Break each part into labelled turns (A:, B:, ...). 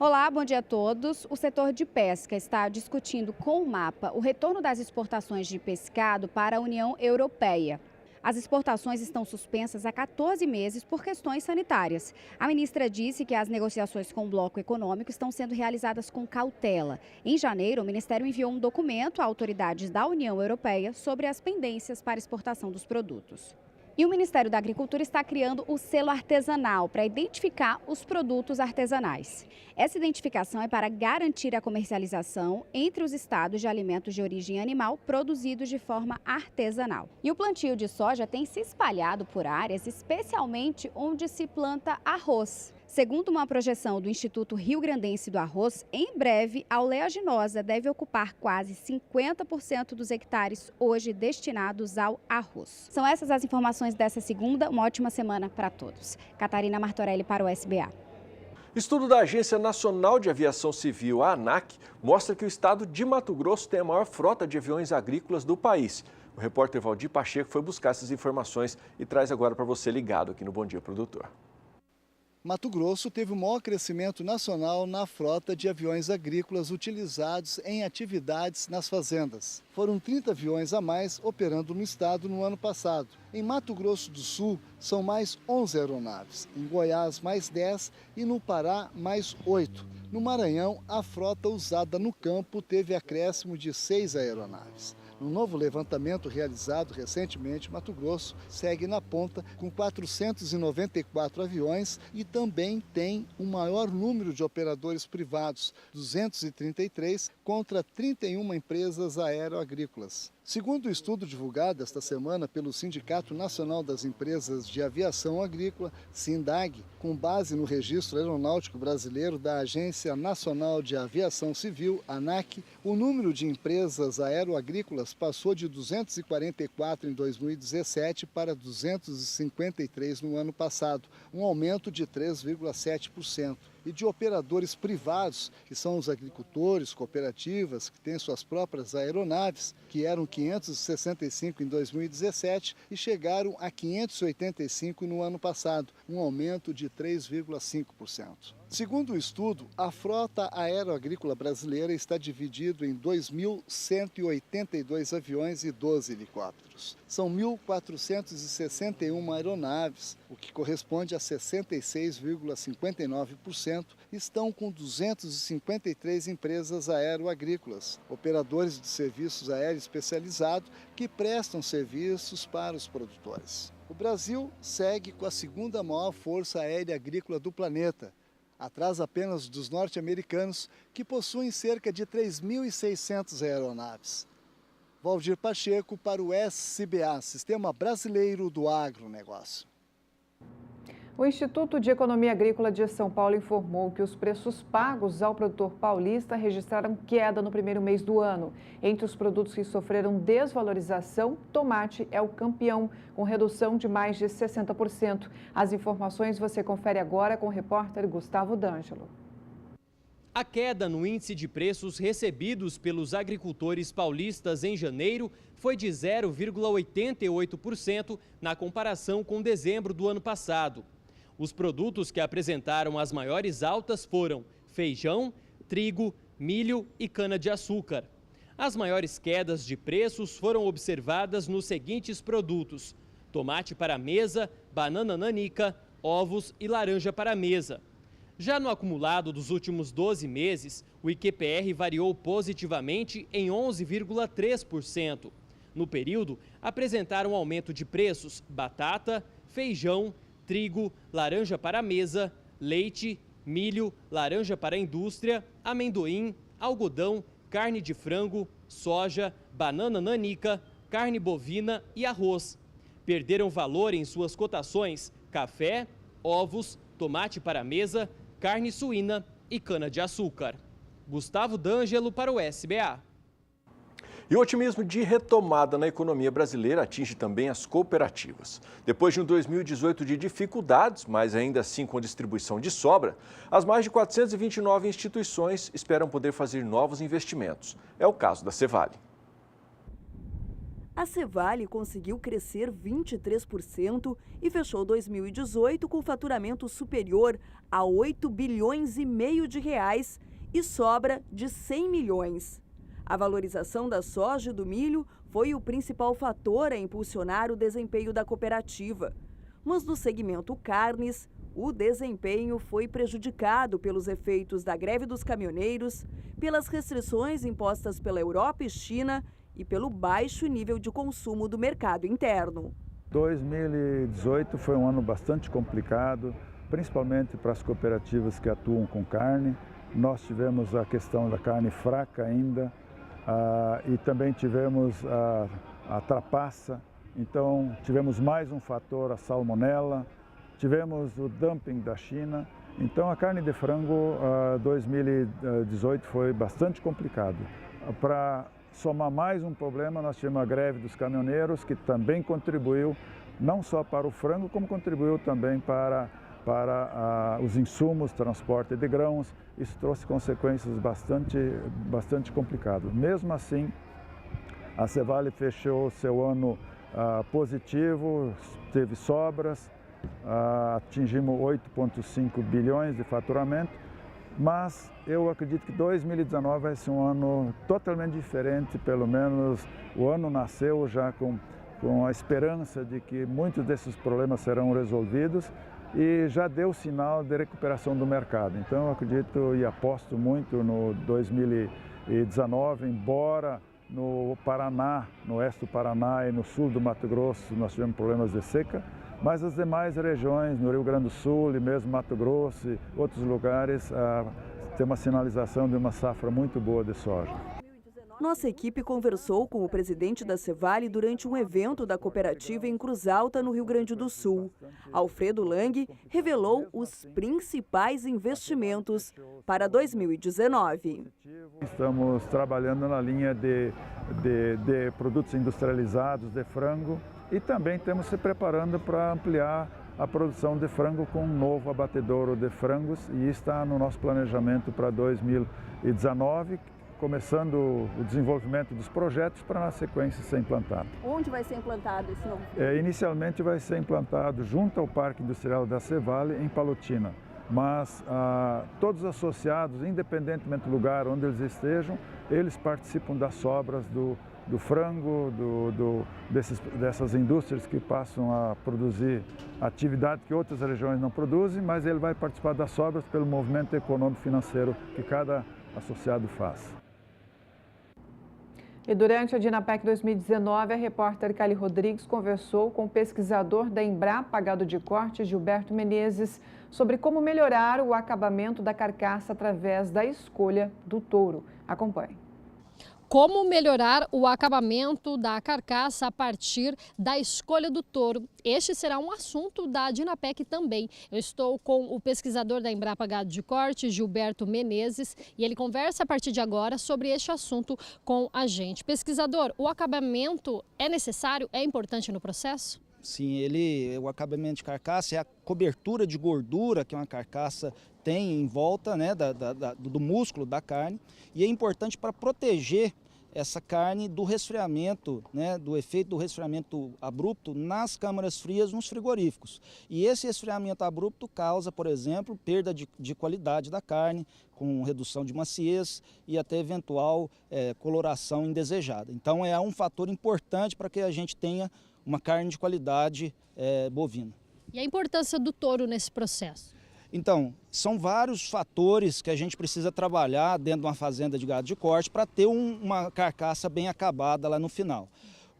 A: Olá, bom dia a todos. O setor de pesca está discutindo com o MAPA o retorno das exportações de pescado para a União Europeia. As exportações estão suspensas há 14 meses por questões sanitárias. A ministra disse que as negociações com o bloco econômico estão sendo realizadas com cautela. Em janeiro, o Ministério enviou um documento a autoridades da União Europeia sobre as pendências para exportação dos produtos. E o Ministério da Agricultura está criando o selo artesanal para identificar os produtos artesanais. Essa identificação é para garantir a comercialização entre os estados de alimentos de origem animal produzidos de forma artesanal. E o plantio de soja tem se espalhado por áreas, especialmente onde se planta arroz. Segundo uma projeção do Instituto Rio Grandense do Arroz, em breve a oleaginosa deve ocupar quase 50% dos hectares hoje destinados ao arroz. São essas as informações dessa segunda. Uma ótima semana para todos. Catarina Martorelli para o SBA.
B: Estudo da Agência Nacional de Aviação Civil, a ANAC, mostra que o estado de Mato Grosso tem a maior frota de aviões agrícolas do país. O repórter Valdir Pacheco foi buscar essas informações e traz agora para você ligado aqui no Bom Dia Produtor.
C: Mato Grosso teve o maior crescimento nacional na frota de aviões agrícolas utilizados em atividades nas fazendas. Foram 30 aviões a mais operando no estado no ano passado. Em Mato Grosso do Sul, são mais 11 aeronaves. Em Goiás, mais 10 e no Pará, mais 8. No Maranhão, a frota usada no campo teve acréscimo de 6 aeronaves. No novo levantamento realizado recentemente, Mato Grosso segue na ponta com 494 aviões e também tem o maior número de operadores privados, 233, contra 31 empresas aeroagrícolas. Segundo o estudo divulgado esta semana pelo Sindicato Nacional das Empresas de Aviação Agrícola, SINDAG, com base no Registro Aeronáutico Brasileiro da Agência Nacional de Aviação Civil, ANAC, o número de empresas aeroagrícolas passou de 244 em 2017 para 253 no ano passado, um aumento de 3,7%. E de operadores privados, que são os agricultores, cooperativas, que têm suas próprias aeronaves, que eram 565 em 2017 e chegaram a 585 no ano passado, um aumento de 3,5%. Segundo o estudo, a frota aeroagrícola brasileira está dividida em 2.182 aviões e 12 helicópteros. São 1.461 aeronaves, o que corresponde a 66,59%, estão com 253 empresas aeroagrícolas, operadores de serviços aéreos especializados que prestam serviços para os produtores. O Brasil segue com a segunda maior força aérea agrícola do planeta, atrás apenas dos norte-americanos, que possuem cerca de 3.600 aeronaves. Valdir Pacheco para o SBA, Sistema Brasileiro do Agronegócio.
D: O Instituto de Economia Agrícola de São Paulo informou que os preços pagos ao produtor paulista registraram queda no primeiro mês do ano. Entre os produtos que sofreram desvalorização, tomate é o campeão, com redução de mais de 60%. As informações você confere agora com o repórter Gustavo D'Angelo.
E: A queda no índice de preços recebidos pelos agricultores paulistas em janeiro foi de 0,88% na comparação com dezembro do ano passado. Os produtos que apresentaram as maiores altas foram feijão, trigo, milho e cana-de-açúcar. As maiores quedas de preços foram observadas nos seguintes produtos: tomate para mesa, banana nanica, ovos e laranja para mesa. Já no acumulado dos últimos 12 meses, o IQPR variou positivamente em 11,3%. No período, apresentaram aumento de preços batata, feijão, trigo, laranja para mesa, leite, milho, laranja para indústria, amendoim, algodão, carne de frango, soja, banana nanica, carne bovina e arroz. Perderam valor em suas cotações café, ovos, tomate para mesa, carne suína e cana-de-açúcar. Gustavo D'Angelo para o SBA.
B: E o otimismo de retomada na economia brasileira atinge também as cooperativas. Depois de um 2018 de dificuldades, mas ainda assim com distribuição de sobra, as mais de 429 instituições esperam poder fazer novos investimentos. É o caso da Cevale.
F: A a Cevale conseguiu crescer 23% e fechou 2018 com faturamento superior a 8 bilhões e meio de reais e sobra de 100 milhões. A valorização da soja e do milho foi o principal fator a impulsionar o desempenho da cooperativa. Mas no segmento carnes, o desempenho foi prejudicado pelos efeitos da greve dos caminhoneiros, pelas restrições impostas pela Europa e China e pelo baixo nível de consumo do mercado interno.
G: 2018 foi um ano bastante complicado, principalmente para as cooperativas que atuam com carne. Nós tivemos a questão da carne fraca ainda e também tivemos a trapaça. Então tivemos mais um fator, a salmonela, tivemos o dumping da China. Então a carne de frango 2018 foi bastante complicado. Para somar mais um problema, nós tivemos a greve dos caminhoneiros, que também contribuiu não só para o frango, como contribuiu também para os insumos, transporte de grãos. Isso trouxe consequências bastante complicadas. Mesmo assim, a Cevale fechou seu ano positivo, teve sobras, atingimos 8,5 bilhões de faturamento, mas eu acredito que 2019 vai ser um ano totalmente diferente, pelo menos o ano nasceu já com a esperança de que muitos desses problemas serão resolvidos e já deu sinal de recuperação do mercado. Então eu acredito e aposto muito no 2019, embora no Paraná, no oeste do Paraná e no sul do Mato Grosso nós tivemos problemas de seca, mas as demais regiões, no Rio Grande do Sul e mesmo Mato Grosso e outros lugares, tem uma sinalização de uma safra muito boa de soja.
F: Nossa equipe conversou com o presidente da Cevale durante um evento da cooperativa em Cruz Alta, no Rio Grande do Sul. Alfredo Lang revelou os principais investimentos para 2019.
G: Estamos trabalhando na linha de produtos industrializados de frango e também estamos se preparando para ampliar a produção de frango com um novo abatedouro de frangos e está no nosso planejamento para 2019, começando o desenvolvimento dos projetos para na sequência ser implantado.
F: Onde vai ser implantado esse novo?
G: Inicialmente vai ser implantado junto ao Parque Industrial da Cevale, em Palotina, mas todos os associados, independentemente do lugar onde eles estejam, eles participam das sobras do frango, dessas indústrias que passam a produzir atividade que outras regiões não produzem, mas ele vai participar das sobras pelo movimento econômico e financeiro que cada associado faz.
D: E durante a Dinapec 2019, a repórter Cali Rodrigues conversou com o pesquisador da Embrapa Gado de Corte, Gilberto Menezes, sobre como melhorar o acabamento da carcaça através da escolha do touro. Acompanhe.
H: Como melhorar o acabamento da carcaça a partir da escolha do touro. Este será um assunto da Dinapec também. Eu estou com o pesquisador da Embrapa Gado de Corte, Gilberto Menezes, e ele conversa a partir de agora sobre este assunto com a gente. Pesquisador, o acabamento é necessário, é importante no processo?
I: Sim, o acabamento de carcaça é a cobertura de gordura que uma carcaça tem em volta, né, do músculo da carne, e é importante para proteger essa carne do resfriamento, né, do efeito do resfriamento abrupto nas câmaras frias nos frigoríficos. E esse resfriamento abrupto causa, por exemplo, perda de qualidade da carne, com redução de maciez e até eventual coloração indesejada. Então é um fator importante para que a gente tenha uma carne de qualidade bovina.
H: E a importância do touro nesse processo?
I: Então, são vários fatores que a gente precisa trabalhar dentro de uma fazenda de gado de corte para ter uma carcaça bem acabada lá no final.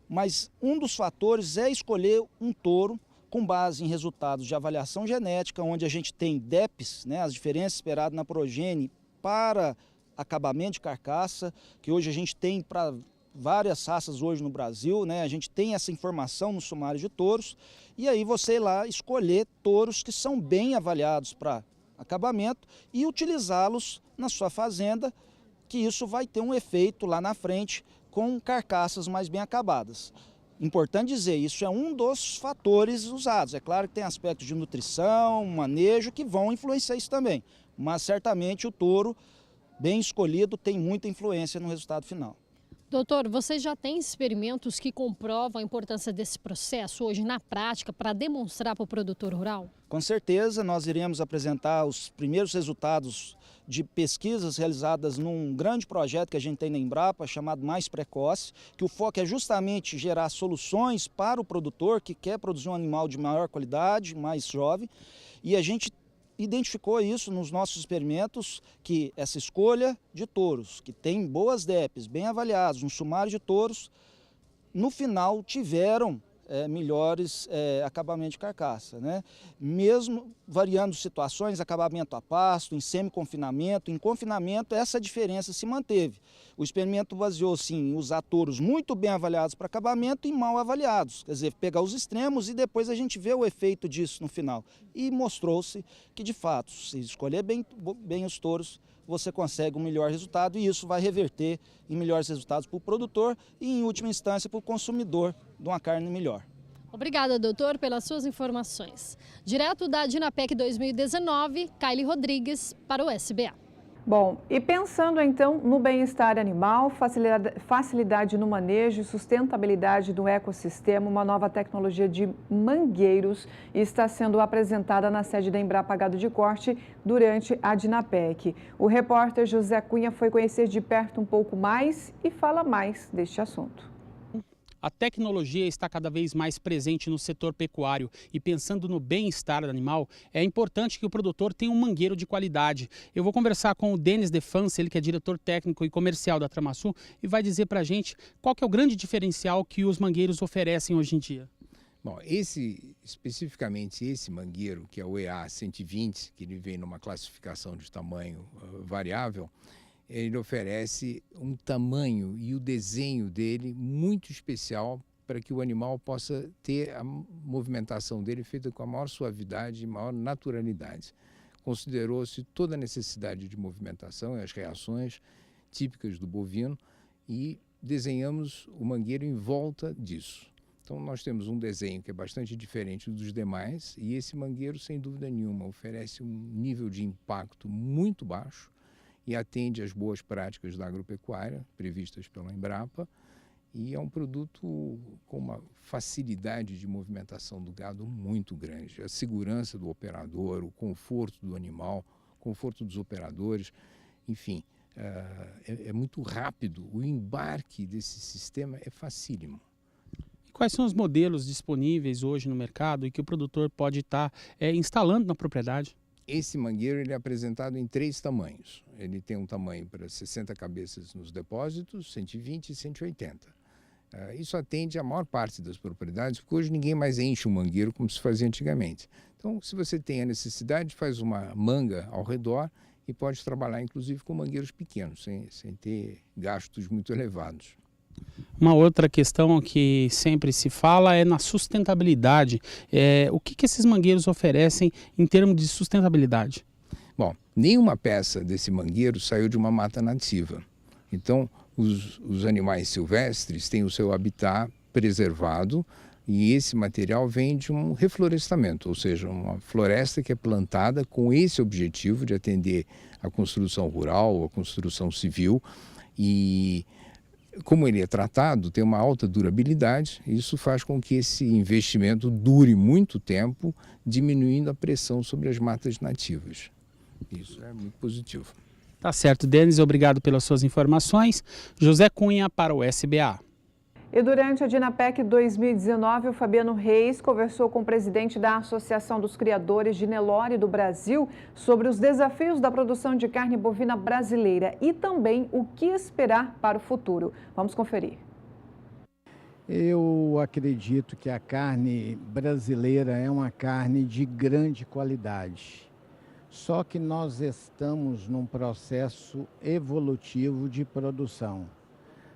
I: Mas um dos fatores é escolher um touro com base em resultados de avaliação genética, onde a gente tem DEPs, né, as diferenças esperadas na progênie para acabamento de carcaça, que hoje a gente tem para várias raças hoje no Brasil, né? A gente tem essa informação no sumário de touros e aí você ir lá escolher touros que são bem avaliados para acabamento e utilizá-los na sua fazenda, que isso vai ter um efeito lá na frente com carcaças mais bem acabadas. Importante dizer, isso é um dos fatores usados. É claro que tem aspectos de nutrição, manejo que vão influenciar isso também, mas certamente o touro bem escolhido tem muita influência no resultado final.
H: Doutor, você já tem experimentos que comprovam a importância desse processo hoje na prática para demonstrar para o produtor rural?
I: Com certeza, nós iremos apresentar os primeiros resultados de pesquisas realizadas num grande projeto que a gente tem na Embrapa, chamado Mais Precoce, que o foco é justamente gerar soluções para o produtor que quer produzir um animal de maior qualidade, mais jovem, e a gente identificou isso nos nossos experimentos, que essa escolha de touros, que tem boas DEPs, bem avaliados, no sumário de touros, no final tiveram melhores acabamentos de carcaça, né? Mesmo variando situações, acabamento a pasto, em semi-confinamento, em confinamento, essa diferença se manteve. O experimento baseou-se em usar touros muito bem avaliados para acabamento e mal avaliados, quer dizer, pegar os extremos e depois a gente vê o efeito disso no final. E mostrou-se que, de fato, se escolher bem os touros, você consegue um melhor resultado e isso vai reverter em melhores resultados para o produtor e, em última instância, para o consumidor de uma carne melhor.
H: Obrigada, doutor, pelas suas informações. Direto da Dinapec 2019, Kylie Rodrigues para o SBA.
D: Bom, e pensando então no bem-estar animal, facilidade no manejo e sustentabilidade do ecossistema, uma nova tecnologia de mangueiros está sendo apresentada na sede da Embrapa Gado de Corte durante a Dinapec. O repórter José Cunha foi conhecer de perto um pouco mais e fala mais deste assunto.
J: A tecnologia está cada vez mais presente no setor pecuário e pensando no bem-estar do animal, é importante que o produtor tenha um mangueiro de qualidade. Eu vou conversar com o Denis Defance, ele que é diretor técnico e comercial da Tramasul, e vai dizer para a gente qual que é o grande diferencial que os mangueiros oferecem hoje em dia.
K: Bom, especificamente esse mangueiro, que é o EA 120, que ele vem numa classificação de tamanho variável, ele oferece um tamanho e o desenho dele muito especial para que o animal possa ter a movimentação dele feita com a maior suavidade e maior naturalidade. Considerou-se toda a necessidade de movimentação e as reações típicas do bovino e desenhamos o mangueiro em volta disso. Então nós temos um desenho que é bastante diferente dos demais e esse mangueiro, sem dúvida nenhuma, oferece um nível de impacto muito baixo e atende às boas práticas da agropecuária previstas pela Embrapa e é um produto com uma facilidade de movimentação do gado muito grande. A segurança do operador, o conforto do animal, o conforto dos operadores, enfim, é muito rápido. O embarque desse sistema é facílimo.
J: Quais são os modelos disponíveis hoje no mercado e que o produtor pode estar instalando na propriedade?
K: Esse mangueiro ele é apresentado em 3 tamanhos. Ele tem um tamanho para 60 cabeças nos depósitos, 120 e 180. Isso atende a maior parte das propriedades, porque hoje ninguém mais enche um mangueiro como se fazia antigamente. Então, se você tem a necessidade, faz uma manga ao redor e pode trabalhar, inclusive, com mangueiros pequenos, sem ter gastos muito elevados.
J: Uma outra questão que sempre se fala é na sustentabilidade. O que esses mangueiros oferecem em termos de sustentabilidade?
K: Bom, nenhuma peça desse mangueiro saiu de uma mata nativa. Então, os animais silvestres têm o seu habitat preservado e esse material vem de um reflorestamento, ou seja, uma floresta que é plantada com esse objetivo de atender a construção rural, a construção civil e como ele é tratado, tem uma alta durabilidade, isso faz com que esse investimento dure muito tempo, diminuindo a pressão sobre as matas nativas. Isso é muito positivo.
J: Tá certo, Denis, obrigado pelas suas informações. José Cunha para o SBA.
D: E durante a Dinapec 2019, o Fabiano Reis conversou com o presidente da Associação dos Criadores de Nelore do Brasil sobre os desafios da produção de carne bovina brasileira e também o que esperar para o futuro. Vamos conferir.
L: Eu acredito que a carne brasileira é uma carne de grande qualidade. Só que nós estamos num processo evolutivo de produção.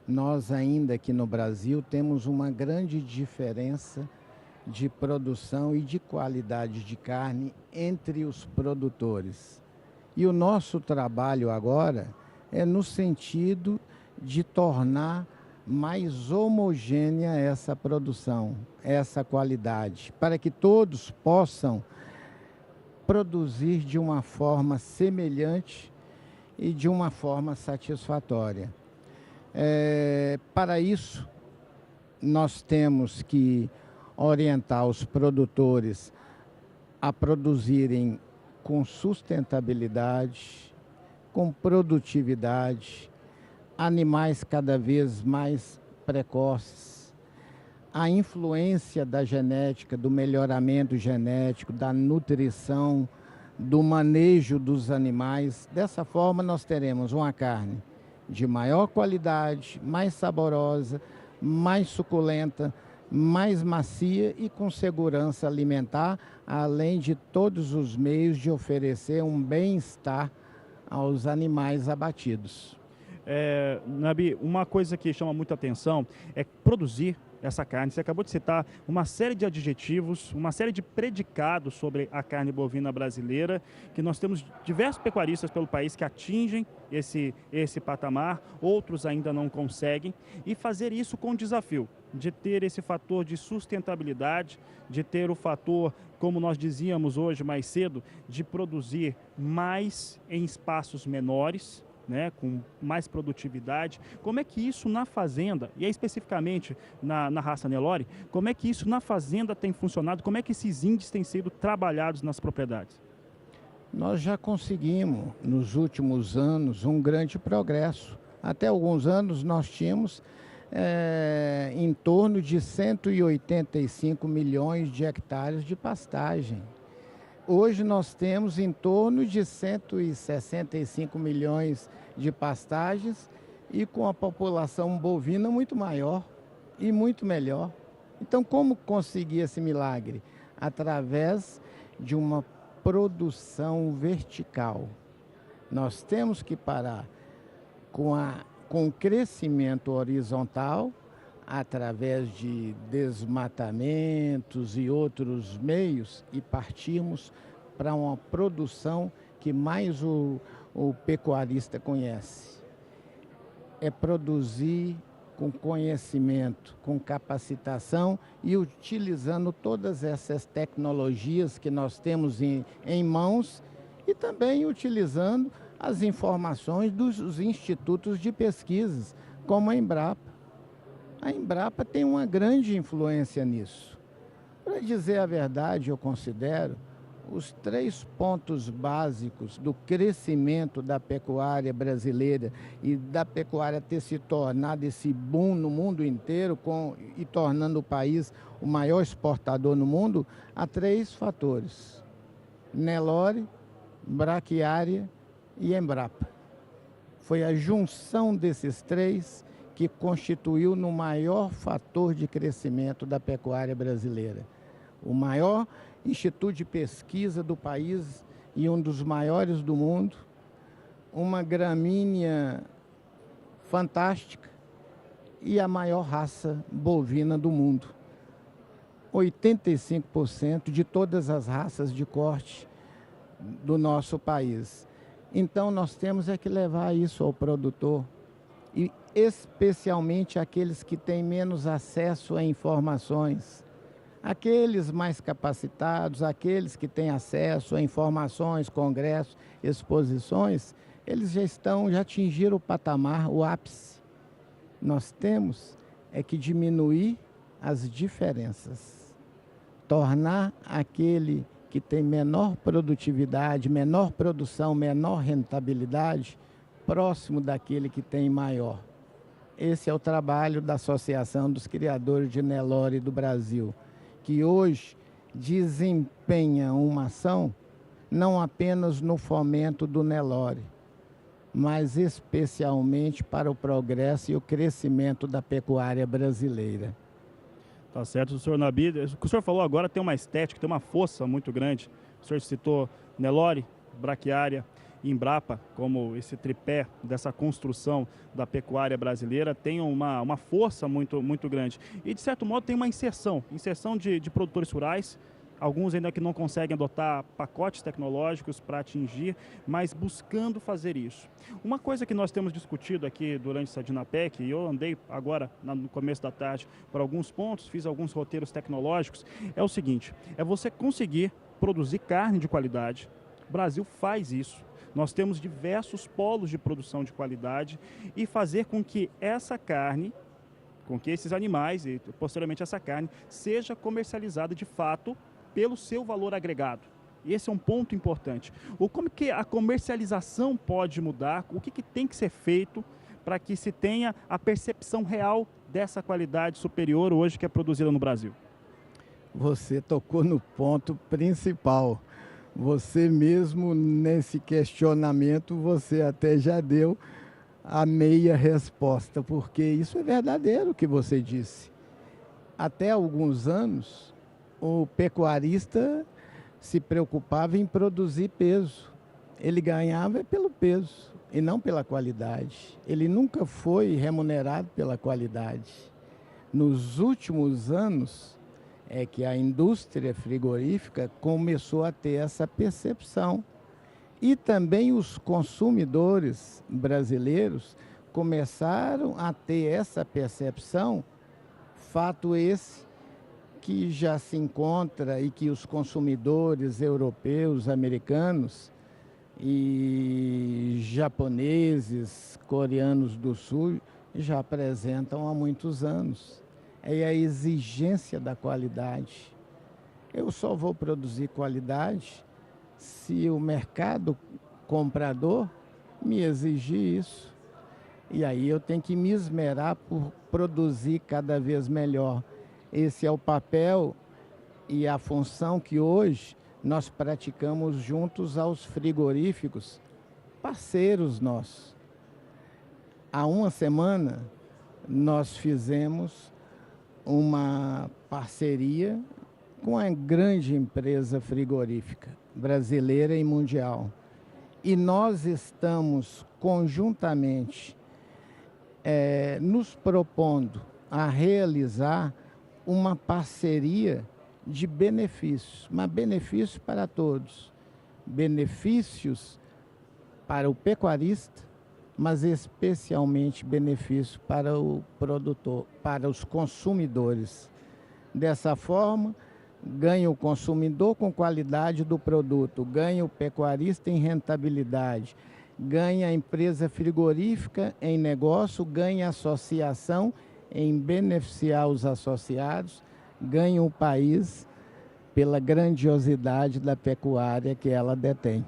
L: Nós ainda aqui no Brasil temos uma grande diferença de produção e de qualidade de carne entre os produtores. E o nosso trabalho agora é no sentido de tornar mais homogênea essa produção, essa qualidade, para que todos possam produzir de uma forma semelhante e de uma forma satisfatória. Para isso, nós temos que orientar os produtores a produzirem com sustentabilidade, com produtividade, animais cada vez mais precoces. A influência da genética, do melhoramento genético, da nutrição, do manejo dos animais. Dessa forma, nós teremos uma carne de maior qualidade, mais saborosa, mais suculenta, mais macia e com segurança alimentar, além de todos os meios de oferecer um bem-estar aos animais abatidos.
M: Nabi, uma coisa que chama muita atenção é produzir essa carne. Você acabou de citar uma série de adjetivos, uma série de predicados sobre a carne bovina brasileira, que nós temos diversos pecuaristas pelo país que atingem esse patamar, outros ainda não conseguem, e fazer isso com o desafio de ter esse fator de sustentabilidade, de ter o fator, como nós dizíamos hoje mais cedo, de produzir mais em espaços menores, né, com mais produtividade. Como é que isso na fazenda, e especificamente na raça Nelore, como é que isso na fazenda tem funcionado? Como é que esses índices têm sido trabalhados nas propriedades?
L: Nós já conseguimos, nos últimos anos, um grande progresso. Até alguns anos nós tínhamos em torno de 185 milhões de hectares de pastagem. Hoje nós temos em torno de 165 milhões de pastagens e com a população bovina muito maior e muito melhor. Então, como conseguir esse milagre? Através de uma produção vertical. Nós temos que parar com o crescimento horizontal, através de desmatamentos e outros meios, e partirmos para uma produção que mais o pecuarista conhece. É produzir com conhecimento, com capacitação e utilizando todas essas tecnologias que nós temos em mãos e também utilizando as informações dos institutos de pesquisas, como a Embrapa. A Embrapa tem uma grande influência nisso. Para dizer a verdade, eu considero os 3 pontos básicos do crescimento da pecuária brasileira e da pecuária ter se tornado esse boom no mundo inteiro e tornando o país o maior exportador no mundo, há 3 fatores: Nelore, Braquiária e Embrapa. Foi a junção desses 3 que constituiu no maior fator de crescimento da pecuária brasileira. O maior instituto de pesquisa do país e um dos maiores do mundo, uma gramínea fantástica e a maior raça bovina do mundo. 85% de todas as raças de corte do nosso país. Então nós temos que levar isso ao produtor, e especialmente aqueles que têm menos acesso a informações. Aqueles mais capacitados, aqueles que têm acesso a informações, congressos, exposições, eles já atingiram o patamar, o ápice. Nós temos que diminuir as diferenças, tornar aquele que tem menor produtividade, menor produção, menor rentabilidade, próximo daquele que tem maior. Esse é o trabalho da Associação dos Criadores de Nelore do Brasil, que hoje desempenha uma ação não apenas no fomento do Nelore, mas especialmente para o progresso e o crescimento da pecuária brasileira.
M: Tá certo, senhor Nabi. O que o senhor falou agora tem uma estética, tem uma força muito grande. O senhor citou Nelore, Braquiária e Embrapa como esse tripé dessa construção da pecuária brasileira, tem uma força muito grande. E, de certo modo, tem uma inserção de produtores rurais, alguns ainda que não conseguem adotar pacotes tecnológicos para atingir, mas buscando fazer isso. Uma coisa que nós temos discutido aqui durante essa Dinapec, e eu andei agora no começo da tarde por alguns pontos, fiz alguns roteiros tecnológicos, é o seguinte: é você conseguir produzir carne de qualidade. O Brasil faz isso. Nós temos diversos polos de produção de qualidade e fazer com que essa carne, com que esses animais e posteriormente essa carne seja comercializada de fato pelo seu valor agregado. Esse é um ponto importante. Como que a comercialização pode mudar? O que tem que ser feito para que se tenha a percepção real dessa qualidade superior hoje que é produzida no Brasil?
L: Você tocou no ponto principal. Você mesmo, nesse questionamento, você até já deu a meia resposta, porque isso é verdadeiro o que você disse. Até alguns anos, o pecuarista se preocupava em produzir peso. Ele ganhava pelo peso e não pela qualidade. Ele nunca foi remunerado pela qualidade. Nos últimos anos, é que a indústria frigorífica começou a ter essa percepção. E também os consumidores brasileiros começaram a ter essa percepção, fato esse que já se encontra e que os consumidores europeus, americanos e japoneses, coreanos do sul já apresentam há muitos anos. É a exigência da qualidade. Eu só vou produzir qualidade se o mercado comprador me exigir isso. E aí eu tenho que me esmerar por produzir cada vez melhor. Esse é o papel e a função que hoje nós praticamos juntos aos frigoríficos, parceiros nossos. Há uma semana nós fizemos uma parceria com a grande empresa frigorífica brasileira e mundial. E nós estamos conjuntamente nos propondo a realizar uma parceria de benefícios, mas benefícios para todos. Benefícios para o pecuarista, mas especialmente benefício para o produtor, para os consumidores. Dessa forma, ganha o consumidor com qualidade do produto, ganha o pecuarista em rentabilidade, ganha a empresa frigorífica em negócio, ganha a associação em beneficiar os associados, ganha o país pela grandiosidade da pecuária que ela detém.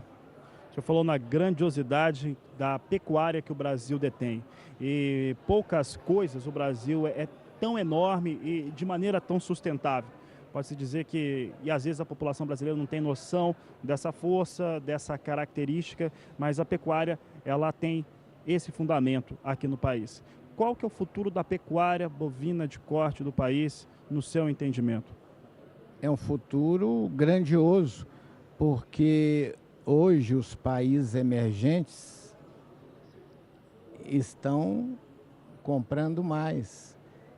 M: O senhor falou na grandiosidade da pecuária que o Brasil detém. E poucas coisas o Brasil é tão enorme e de maneira tão sustentável. Pode-se dizer que, e às vezes a população brasileira não tem noção dessa força, dessa característica, mas a pecuária, ela tem esse fundamento aqui no país. Qual que é o futuro da pecuária bovina de corte do país, no seu entendimento?
L: É um futuro grandioso, porque hoje os países emergentes estão comprando mais.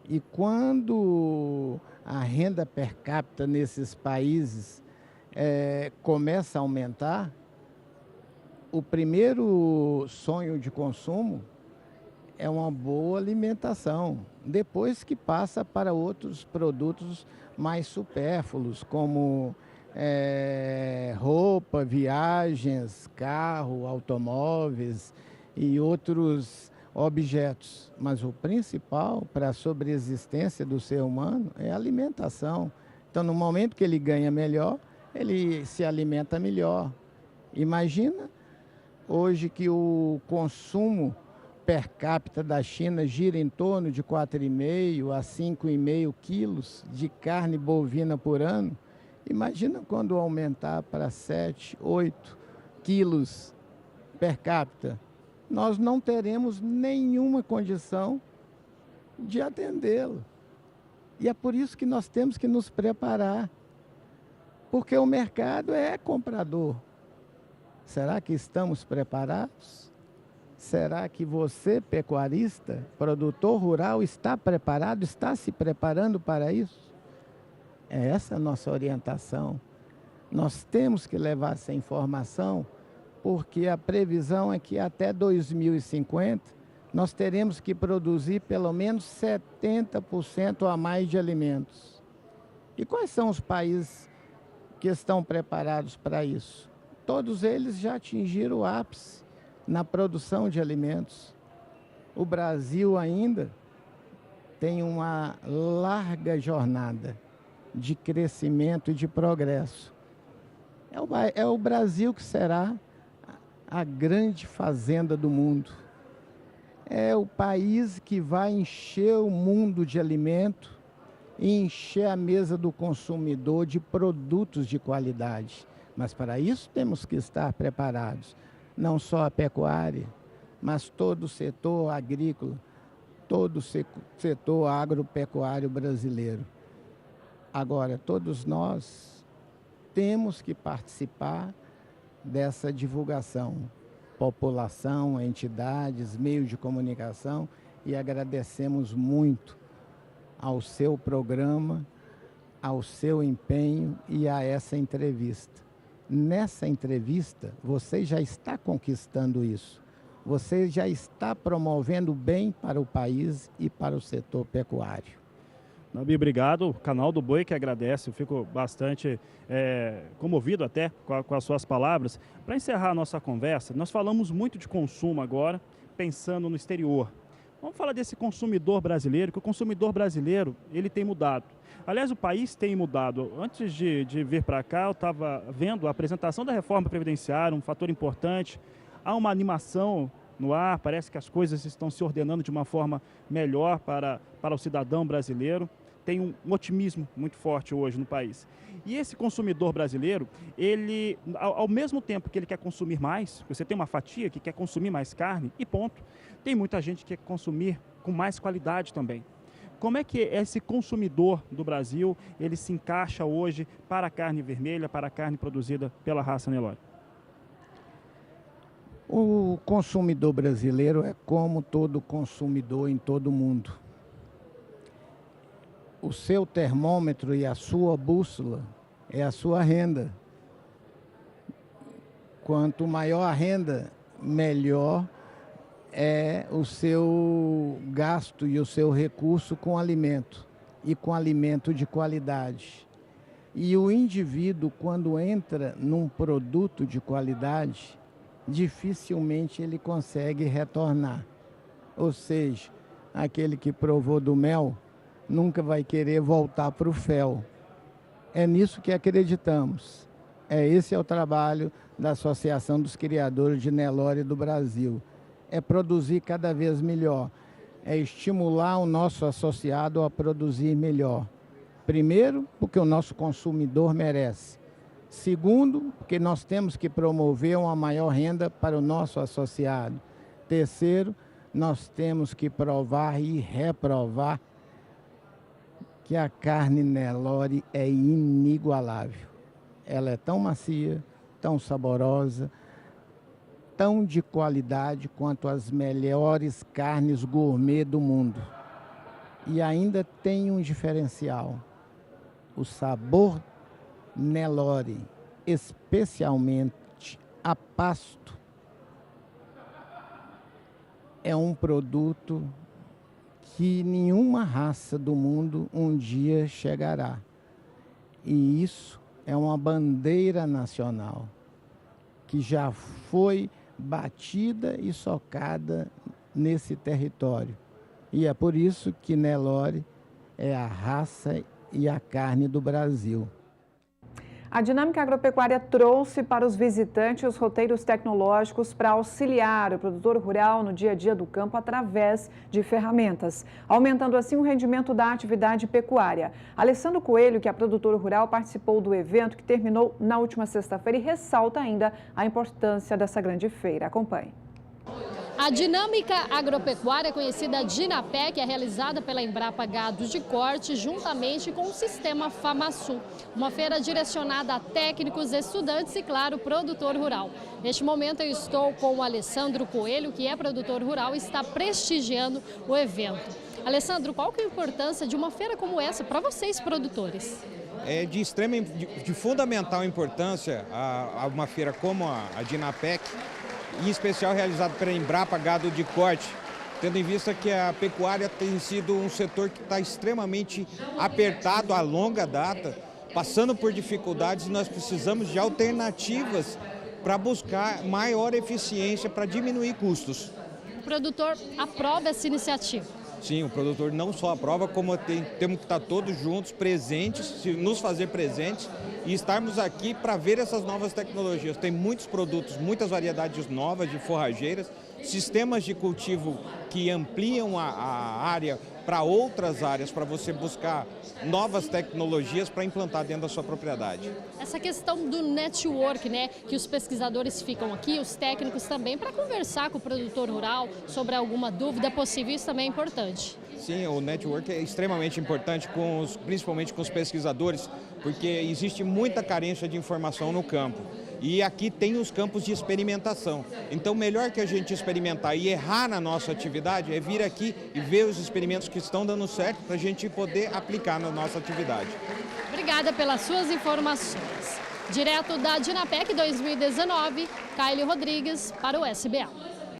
L: E quando a renda per capita nesses países começa a aumentar, o primeiro sonho de consumo é uma boa alimentação. Depois que passa para outros produtos mais supérfluos, como roupa, viagens, carro, automóveis e outros objetos. Mas o principal para a sobreexistência do ser humano é a alimentação. Então, no momento que ele ganha melhor, ele se alimenta melhor. Imagina hoje que o consumo per capita da China gira em torno de 4,5 a 5,5 quilos de carne bovina por ano. Imagina quando aumentar para 7, 8 quilos per capita. Nós não teremos nenhuma condição de atendê-lo. E é por isso que nós temos que nos preparar, porque o mercado é comprador. Será que estamos preparados? Será que você, pecuarista, produtor rural, está preparado, está se preparando para isso? É essa a nossa orientação. Nós temos que levar essa informação, porque a previsão é que até 2050 nós teremos que produzir pelo menos 70% a mais de alimentos. E quais são os países que estão preparados para isso? todos eles já atingiram o ápice na produção de alimentos. O Brasil ainda tem uma larga jornada de crescimento e de progresso. É o Brasil que será a grande fazenda do mundo. É o país que vai encher o mundo de alimento e encher a mesa do consumidor de produtos de qualidade. Mas para isso temos que estar preparados. Não só a pecuária, mas todo o setor agrícola, todo o setor agropecuário brasileiro. Agora, todos nós temos que participar dessa divulgação. População, entidades, meios de comunicação, e agradecemos muito ao seu programa, ao seu empenho e a essa entrevista. Nessa entrevista, você já está conquistando isso. Você já está promovendo bem para o país e para o setor pecuário.
M: Nabi, obrigado. O canal do Boi que agradece. Eu fico bastante comovido até com as suas palavras. Para encerrar a nossa conversa, nós falamos muito de consumo agora, pensando no exterior. Vamos falar desse consumidor brasileiro, que o consumidor brasileiro ele tem mudado. Aliás, o país tem mudado. Antes de vir para cá, eu estava vendo a apresentação da reforma previdenciária, um fator importante. Há uma animação no ar, parece que as coisas estão se ordenando de uma forma melhor para o cidadão brasileiro. Tem um otimismo muito forte hoje no país. E esse consumidor brasileiro, ele, ao mesmo tempo que ele quer consumir mais, você tem uma fatia que quer consumir mais carne e ponto, tem muita gente que quer consumir com mais qualidade também. Como é que esse consumidor do Brasil, ele se encaixa hoje para a carne vermelha, para a carne produzida pela raça Nelore?
L: O consumidor brasileiro é como todo consumidor em todo o mundo. O seu termômetro e a sua bússola é a sua renda. Quanto maior a renda, melhor é o seu gasto e o seu recurso com alimento, e com alimento de qualidade. E o indivíduo, quando entra num produto de qualidade, dificilmente ele consegue retornar. Ou seja, aquele que provou do mel nunca vai querer voltar para o fel. É nisso que acreditamos. Esse é o trabalho da Associação dos Criadores de Nelore do Brasil. É produzir cada vez melhor. É estimular o nosso associado a produzir melhor. Primeiro, porque o nosso consumidor merece. Segundo, porque nós temos que promover uma maior renda para o nosso associado. Terceiro, nós temos que provar e reprovar que a carne Nelore é inigualável. Ela é tão macia, tão saborosa, tão de qualidade quanto as melhores carnes gourmet do mundo. E ainda tem um diferencial: o sabor Nelore, especialmente a pasto, é um produto que nenhuma raça do mundo um dia chegará. E isso é uma bandeira nacional que já foi batida e socada nesse território. E é por isso que Nelore é a raça e a carne do Brasil.
D: A Dinâmica Agropecuária trouxe para os visitantes os roteiros tecnológicos para auxiliar o produtor rural no dia a dia do campo através de ferramentas, aumentando assim o rendimento da atividade pecuária. Alessandro Coelho, que é produtor rural, participou do evento que terminou na última sexta-feira e ressalta ainda a importância dessa grande feira. Acompanhe.
H: A Dinâmica Agropecuária, conhecida Dinapec, é realizada pela Embrapa Gado de Corte, juntamente com o sistema FamaSul. Uma feira direcionada a técnicos, estudantes e, claro, produtor rural. Neste momento eu estou com o Alessandro Coelho, que é produtor rural e está prestigiando o evento. Alessandro, qual que é a importância de uma feira como essa para vocês, produtores?
N: É de fundamental importância a uma feira como a Dinapec, em especial realizado pela Embrapa Gado de Corte, tendo em vista que a pecuária tem sido um setor que está extremamente apertado a longa data, passando por dificuldades, e nós precisamos de alternativas para buscar maior eficiência para diminuir custos.
H: O produtor aprova essa iniciativa?
N: Sim, o produtor não só aprova, como temos que estar todos juntos, presentes, nos fazer presentes e estarmos aqui para ver essas novas tecnologias. Tem muitos produtos, muitas variedades novas de forrageiras, sistemas de cultivo que ampliam a área para outras áreas, para você buscar novas tecnologias para implantar dentro da sua propriedade.
H: Essa questão do network, né, que os pesquisadores ficam aqui, os técnicos também, para conversar com o produtor rural sobre alguma dúvida possível, isso também é importante.
N: Sim, o network é extremamente importante, principalmente com os pesquisadores, porque existe muita carência de informação no campo. E aqui tem os campos de experimentação. Então, melhor que a gente experimentar e errar na nossa atividade é vir aqui e ver os experimentos que estão dando certo para a gente poder aplicar na nossa atividade.
H: Obrigada pelas suas informações. Direto da Dinapec 2019, Caílio Rodrigues para o SBA.